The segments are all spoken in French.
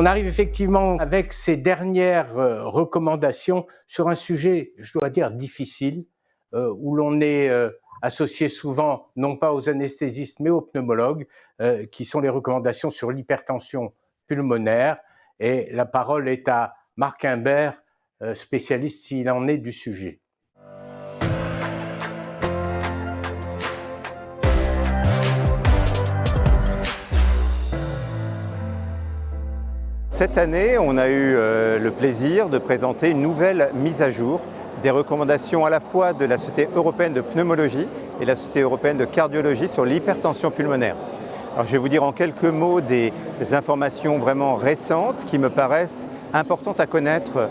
On arrive effectivement avec ces dernières recommandations sur un sujet, je dois dire, difficile, où l'on est associé souvent, non pas aux anesthésistes, mais aux pneumologues, qui sont les recommandations sur l'hypertension pulmonaire. Et la parole est à Marc Imbert, spécialiste s'il en est du sujet. Cette année, on a eu le plaisir de présenter une nouvelle mise à jour des recommandations à la fois de la Société européenne de pneumologie et la Société européenne de cardiologie sur l'hypertension pulmonaire. Alors, je vais vous dire en quelques mots des informations vraiment récentes qui me paraissent importantes à connaître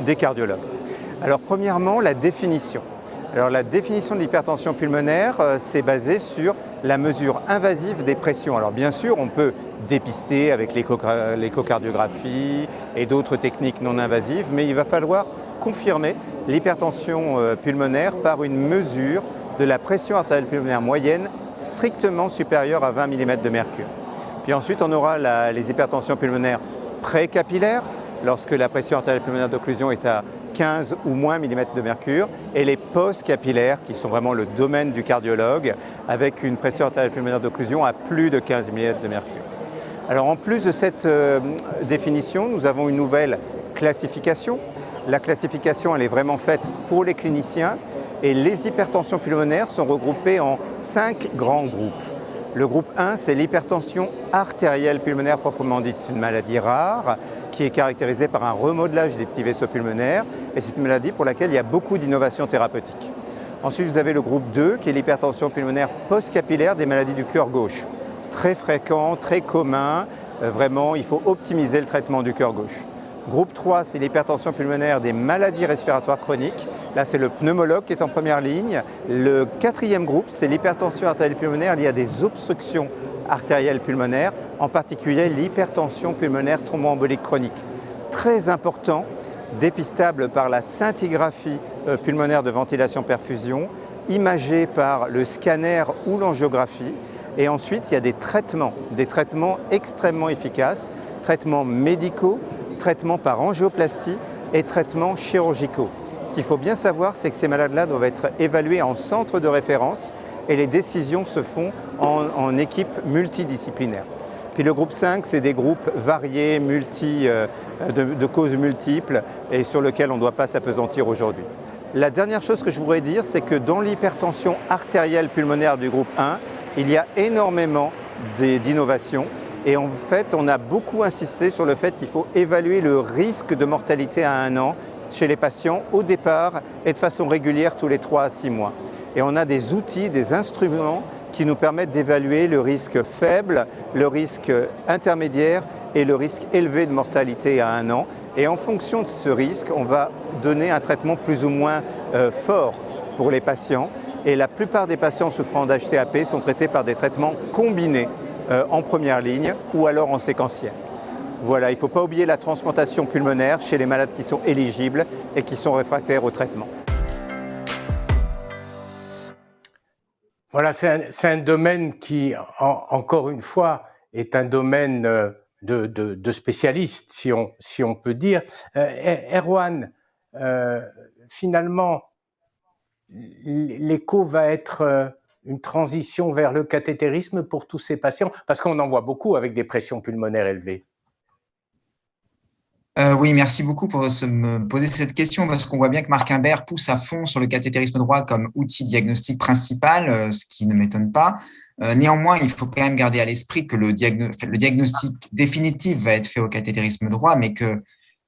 des cardiologues. Alors, premièrement, la définition. Alors, la définition de l'hypertension pulmonaire, c'est basé sur la mesure invasive des pressions. Alors, bien sûr, on peut dépister avec l'échocardiographie et d'autres techniques non invasives, mais il va falloir confirmer l'hypertension pulmonaire par une mesure de la pression artérielle pulmonaire moyenne strictement supérieure à 20 mm de mercure. Puis ensuite, on aura les hypertensions pulmonaires précapillaires, lorsque la pression artérielle pulmonaire d'occlusion est à 15 ou moins mm de mercure, et les post-capillaires, qui sont vraiment le domaine du cardiologue, avec une pression artérielle pulmonaire d'occlusion à plus de 15 mm de mercure. Alors, en plus de cette définition, nous avons une nouvelle classification. La classification, elle est vraiment faite pour les cliniciens, et les hypertensions pulmonaires sont regroupées en 5 grands groupes. Le groupe 1, c'est l'hypertension artérielle pulmonaire proprement dite. C'est une maladie rare qui est caractérisée par un remodelage des petits vaisseaux pulmonaires, et c'est une maladie pour laquelle il y a beaucoup d'innovations thérapeutiques. Ensuite, vous avez le groupe 2 qui est l'hypertension pulmonaire post-capillaire des maladies du cœur gauche. Très fréquent, très commun, vraiment il faut optimiser le traitement du cœur gauche. Groupe 3, c'est l'hypertension pulmonaire des maladies respiratoires chroniques. Là, c'est le pneumologue qui est en première ligne. Le 4e groupe, c'est l'hypertension artérielle pulmonaire liée à des obstructions artérielles pulmonaires, en particulier l'hypertension pulmonaire thromboembolique chronique. Très important, dépistable par la scintigraphie pulmonaire de ventilation-perfusion, imagée par le scanner ou l'angiographie. Et ensuite, il y a des traitements extrêmement efficaces, traitements médicaux, traitements par angioplastie et traitements chirurgicaux. Ce qu'il faut bien savoir, c'est que ces malades-là doivent être évalués en centre de référence et les décisions se font en équipe multidisciplinaire. Puis le groupe 5, c'est des groupes variés, de causes multiples et sur lesquels on ne doit pas s'appesantir aujourd'hui. La dernière chose que je voudrais dire, c'est que dans l'hypertension artérielle pulmonaire du groupe 1, il y a énormément d'innovations. Et en fait, on a beaucoup insisté sur le fait qu'il faut évaluer le risque de mortalité à 1 an chez les patients au départ et de façon régulière tous les 3 à 6 mois. Et on a des outils, des instruments qui nous permettent d'évaluer le risque faible, le risque intermédiaire et le risque élevé de mortalité à 1 an. Et en fonction de ce risque, on va donner un traitement plus ou moins fort pour les patients. Et la plupart des patients souffrant d'HTAP sont traités par des traitements combinés en première ligne ou alors en séquentiel. Voilà, il ne faut pas oublier la transplantation pulmonaire chez les malades qui sont éligibles et qui sont réfractaires au traitement. Voilà, c'est un domaine qui, encore une fois, est un domaine de spécialistes, si on peut dire. Erwan, finalement, l'écho va être une transition vers le cathétérisme pour tous ces patients, parce qu'on en voit beaucoup avec des pressions pulmonaires élevées. Oui, merci beaucoup pour me poser cette question, parce qu'on voit bien que Marc Imbert pousse à fond sur le cathétérisme droit comme outil diagnostique principal, ce qui ne m'étonne pas. Néanmoins, il faut quand même garder à l'esprit que le diagnostic définitif va être fait au cathétérisme droit, mais que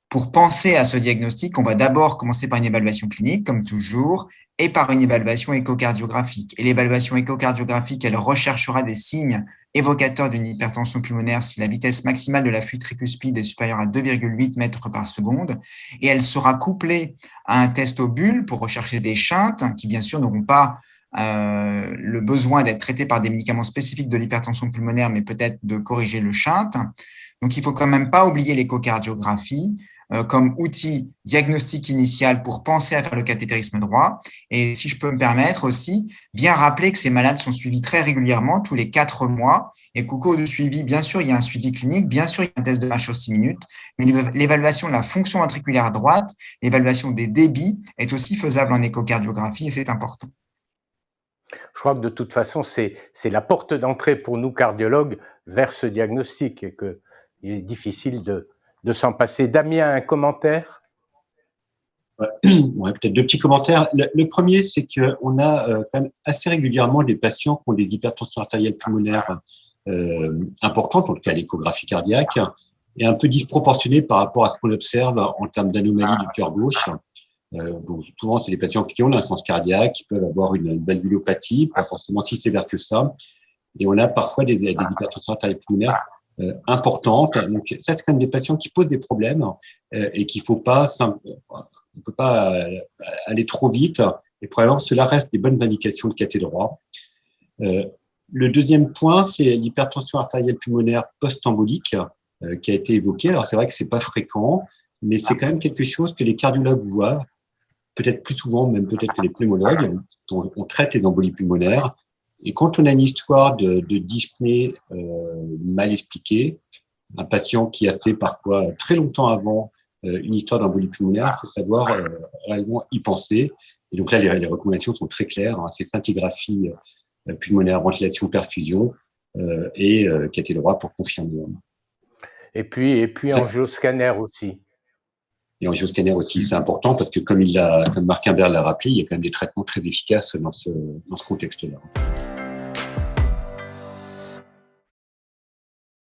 pour penser à ce diagnostic, on va d'abord commencer par une évaluation clinique, comme toujours, et par une évaluation échocardiographique. Et l'évaluation échocardiographique, elle recherchera des signes évocateurs d'une hypertension pulmonaire si la vitesse maximale de la fuite tricuspide est supérieure à 2,8 mètres par seconde. Et elle sera couplée à un test au bulles pour rechercher des shunts qui, bien sûr, n'auront pas le besoin d'être traités par des médicaments spécifiques de l'hypertension pulmonaire, mais peut-être de corriger le shunt. Donc, il ne faut quand même pas oublier l'échocardiographie. comme outil diagnostic initial pour penser à faire le cathétérisme droit. Et si je peux me permettre aussi, bien rappeler que ces malades sont suivis très régulièrement, tous les 4 mois, et qu'au cours du suivi, bien sûr, il y a un suivi clinique, bien sûr, il y a un test de marche sur 6 minutes, mais l'évaluation de la fonction ventriculaire droite, l'évaluation des débits est aussi faisable en échocardiographie et c'est important. Je crois que de toute façon, c'est la porte d'entrée pour nous cardiologues vers ce diagnostic et qu'il est difficile de s'en passer. Damien, un commentaire ? Ouais, peut-être 2 petits commentaires. Le premier, c'est qu'on a quand même assez régulièrement des patients qui ont des hypertensions artérielles pulmonaires importantes, en tout cas l'échographie cardiaque, et un peu disproportionnées par rapport à ce qu'on observe en termes d'anomalies du cœur gauche. Donc souvent, c'est des patients qui ont l'insuffisance cardiaque, qui peuvent avoir une valvulopathie, pas forcément si sévère que ça. Et on a parfois des hypertensions artérielles pulmonaires importantes. Donc ça, c'est quand même des patients qui posent des problèmes et qu'il faut pas, on peut pas aller trop vite. Et probablement, cela reste des bonnes indications de cathé droit. Le deuxième point, c'est l'hypertension artérielle pulmonaire post-embolique qui a été évoquée. Alors c'est vrai que c'est pas fréquent, mais c'est quand même quelque chose que les cardiologues voient, peut-être plus souvent, même peut-être que les pneumologues. On traite les embolies pulmonaires. Et quand on a une histoire de dyspnée mal expliquée, un patient qui a fait parfois très longtemps avant une histoire d'embolie pulmonaire, il faut savoir réellement y penser. Et donc là, les recommandations sont très claires. Hein, c'est scintigraphie pulmonaire, ventilation, perfusion et cathé droit pour confirmer. Et puis angioscanner aussi. Et angioscanner aussi, c'est important parce que comme Marc Imbert l'a rappelé, il y a quand même des traitements très efficaces dans ce contexte-là.